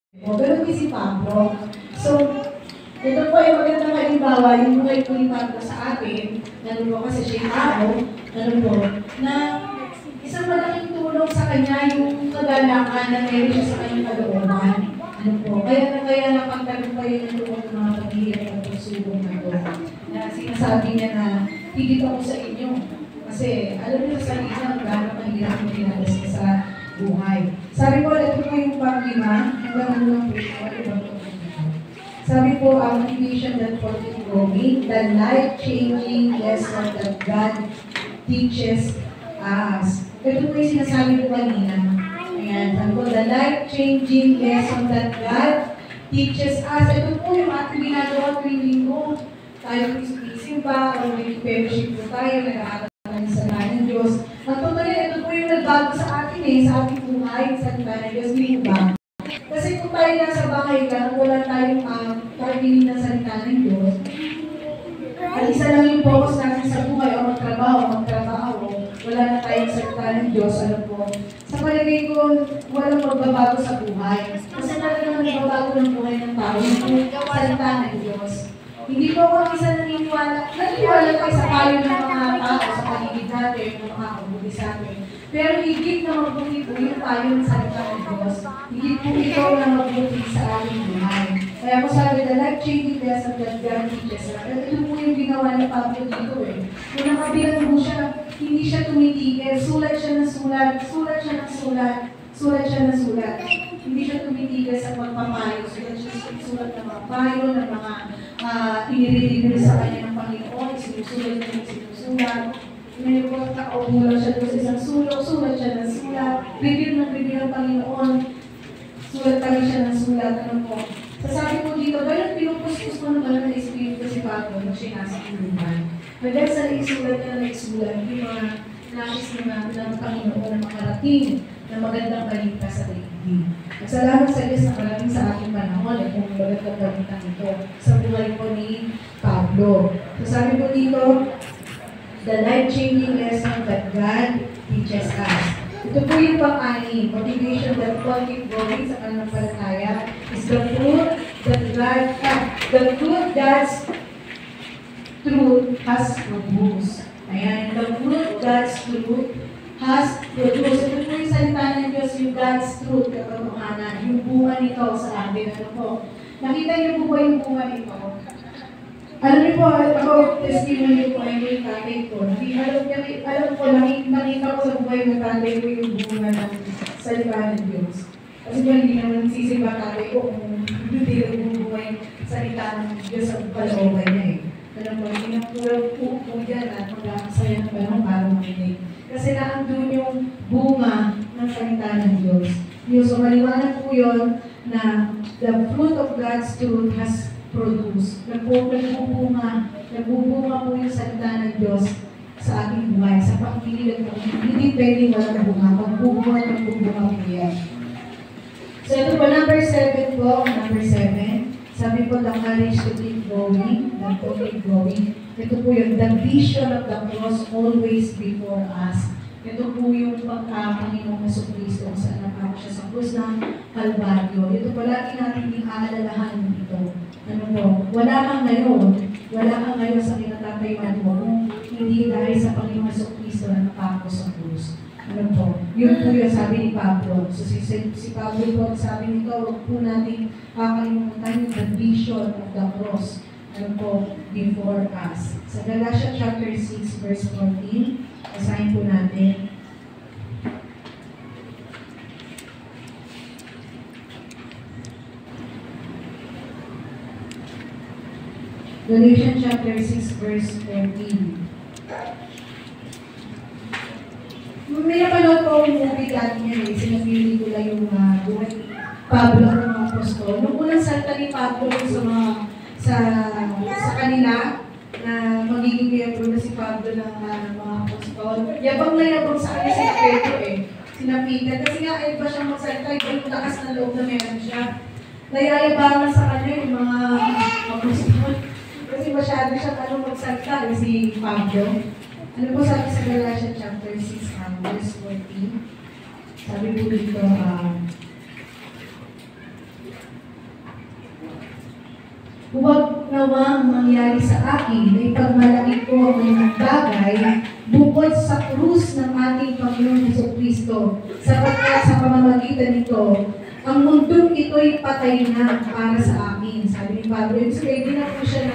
O, ganun din si Pablo. So, ito po ay magandang halimbawa, yung buhay po ni Pablo sa atin, po kasi siya yung tao, po, na isang malaking tulong sa kanya yung kagalakan na meron siya sa kanyang kalooban. Po, kaya napagtagumpayan ng loob ng mga paghihirap at pagsubok na ito. Na sinasabi niya na, higit ako sa inyo. Kasi alam niyo sa sarili na gano'ng mahirap mo pinagas ka sa buhay. Sabi po, ito po yung pang-5, hanggang unang po, sabi po, ang motivation that for keep going, the life-changing lesson that God teaches us. Ito po yung sinasabi ko kanina. Ayan, sabi po, the life-changing lesson that God teaches us. Ito po yung ating ginagawa tuwing linggo. Tayo po isimba, o may fellowship po tayo, nag-aaral tayo sa salita ng Diyos. At totally, ito po yung nagbago sa atin sa ating buhay, sa salita ng Diyos, may iba. Kasi kung tayo nasa bahay lang, wala tayong pagpili ng salita ng Diyos, at isa lang yung focus natin sa buhay o magtrabaho, wala na tayong salita ng Diyos, alam po. Sa palagay ko, walang magbabago sa buhay. Kasi talagang magbabago ng buhay ng tao, yung salita ng Diyos. Hindi po ako isa naniniwala tayo sa payo ng mga tao sa paligid natin, ng mga kabuti sa atin. Pero higit na mabuti po yung tayo ng salita ng Diyos. Higit po ito na mabuti sa ating buhay. Kaya ko sabi, the life-changing lesson that God teaches us. Ito po yung ginawa ni Pablo dito Kung nakabilang po siya, hindi siya tumitigil. Sulat siya ng sulat. Hindi siya tumitigil sa pagpapayo. Sulat ng mga payo, ng mga inirilibre sa kanya ng Panginoon. Sinusulat. May mga nakaupo lang siya doon sa isang sulat siya ng sulat, review ng Panginoon, sulat kami siya ng sulat, Sasabi ko dito, dahil pinupuskus ko naman ng Espiritu si Pablo na siya nasa kulungan. Dahil sa naisulat niya yung mga nais ng Panginoon na makarating na magandang balita sa daigdig. At salamat sa Diyos na maraming sa aking panahon at kung magandang balita ito sa buhay po ni Pablo. Sabi ko dito, the life-changing lesson that God teaches us. Ito po yung pang-anim, motivation that will keep going sa pananampalataya is the fruit God's truth has produced. Ayan, the fruit God's truth has produced. Ito po yung salita ng Diyos, yung God's truth, katotohanan, yung bunga nito sa atin. Nakita niyo po ba yung bunga nito? Alam niyo po, ako, testimony ko ay yung tatay ko. Alam ko, nakita ko sa buhay ng tatay ko yung bunga ng salita ng Diyos. Kasi ba, hindi naman sisimba tatay ko kung hindi rin bunga yung salita ng Diyos sa palooban niya Alam mo, hindi na po yan at magkakasaya ng panahon para makinig. Kasi naandun yung bunga ng salita ng Diyos. So, maliwanag po yun na the fruit of God's truth has produce. Nagbubunga po yung salita ng Diyos sa ating buhay, sa pagkikilig ng hindi pwedeng walang bunga. Magbubunga po yan. So ito po, number 7 po. Sabi po, the courage to keep going, Ito po yung the vision of the cross always before us. Ito po yung Panginoong Jesucristo kung saan napako siya sa krus ng Kalbaryo. Ito po lagi natin yung aalalahan ito. Wala kang ngayon sa kinatatayuan mo kung hindi dahil sa Panginoong Jesucristo na napako sa krus. Yun po yung sabi ni Pablo. So si Pablo po, sabi nito, huwag po natin kakalimutan yung the vision of the cross before us. Sa Galatians chapter 6, verse 14, basahin po natin. Galatians chapter 6, verse 14. May napanood po ang movie dati niya sinapili ko lang yung buhay Pablo ng mga apostol. Nung unang salita ni Pablo sa kanila na magiging miyembro na si Pablo ng mga apostol. Yabang na yabang sa kanya si Pedro Sina Peter. Kasi nga iba siyang magsalita, iba yung lakas na loob na meron siya. Nayayabangan sa kanya yung mga apostol. Kasi masyado siya magsalita si Pablo. Ano po sabi sa Galatians chapter 6, verse 14? Sabi po dito, Huwag nawang mangyari sa akin na ipagmalaki ko ang mga bagay bukod sa krus ng ating Panginoon Jesucristo, sapagkat sa pamamagitan nito, ang mundong ito'y patay na para sa akin. Sabi ni Pablo, so hindi na po siya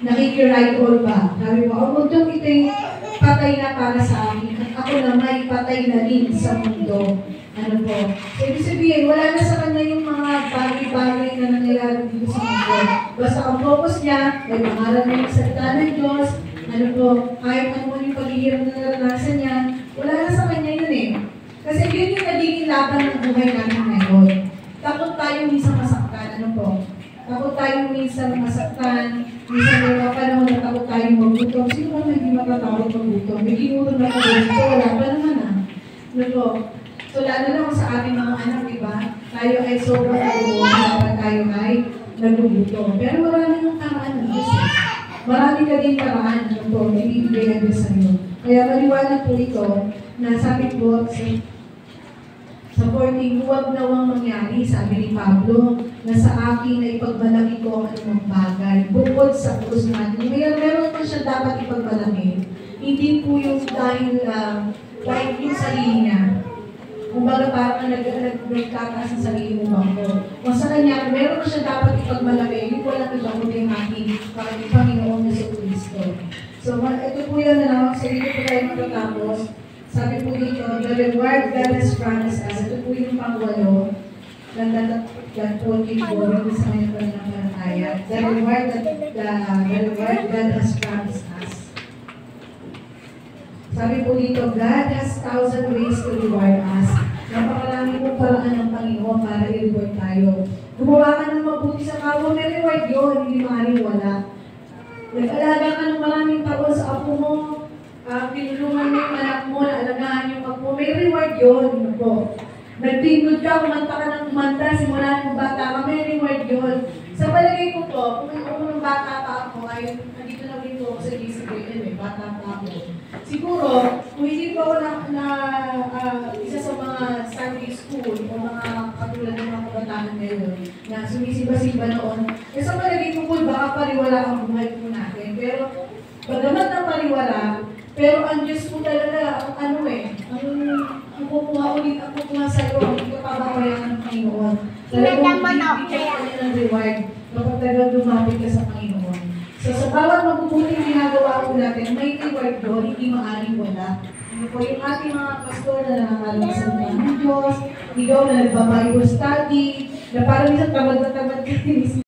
nakikiride all ba? Sabi mo, ang mundong ito'y patay na para sa akin, at ako na may patay na rin sa mundo. Ano po? So, ibig sabihin, wala na sa kanya yung mga bagay-bagay na nangyayari dito sa mundo. Basta ang focus niya, may pangalan niya yung salita ng Diyos, ano po, kahit ano yung paghihirap na naranasan niya, wala na sa kanya yun eh. Kasi yun yung nagiging laban ng buhay namin ngayon. Takot tayo minsan masaktan, ano po? Takot tayo minsan masaktan, minsan may mga panahon na takot tayo magutom. Sino ba hindi matatakot magutom? May ginutom na magutom, wala pa naman ah. Ano po? So, lalo na kung sa ating mga anak, diba? Tayo ay sobrang nagugutom, tayo ay nagugutom. Pero marami ng paraan ng Diyos. Marami ka din paraan ng po, ibibigay ng Diyos sa iyo. Kaya maliwanag po ito, na sabi po sa 14, huwag nawang mangyari, sabi ni Pablo, na sa akin ay ipagmalaki ko ang anumang bagay, bukod sa krus natin. Meron pa siya dapat ipagmalaki. Hindi po yung dahil yung sarili niya. Kumbaga parang nagtataas ang sarili mo bangko. Kung sa kanya, meron na siya dapat ipagmalaki, yung walang ibang kundi yung ating Panginoon Jesucristo. So, ito po yan na naman, sa ito po tayo matatapos. Sabi po dito, the reward God has promised us. Ito po yung pangwalo. God told you po, yung sa kanya pa ng parataya. The reward God has promised us. Sabi po dito, God has 1,000 ways to reward us. Napakarami pong paraan ng Panginoon para i-reward tayo. Gumawa ka ng mabuti sa kapwa, may reward yun, hindi maaaring wala. Nag-alaga ka ng maraming taon sa apo mo, pinulungan mo yung anak mo, naalagaan yung apo mo, may reward yun. Nagtingod ka, kumanta ka ng kumanta, simula ng bata ka, may reward yun. Sa palagay ko po, kung ako ng bata pa ako, ay nandito na rin po ako sa GCBN, bata pa ako. Siguro, kung hindi po ako isa sa mga Sunday school o mga katulad ng mga kabataan ngayon na sumisiba-siba noon, sa palagay ko po, baka pariwala ang buhay po natin. Pero, bagamat na pariwala, pero ang Diyos po talaga, ang kukuha ulit, ang kukuha sa iyo, ang ikapababayan ng Panginoon. Talagang bibigyan ka niya ng reward kapag talagang lumapit ka sa Panginoon. So, sa bawat mabubuting ginagawa po natin, may reward doon, hindi maaaring wala. Ano po yung ating mga pastor na nakakalimutan ng Diyos, ikaw na nagbabible study, na parang isang tamad na tamad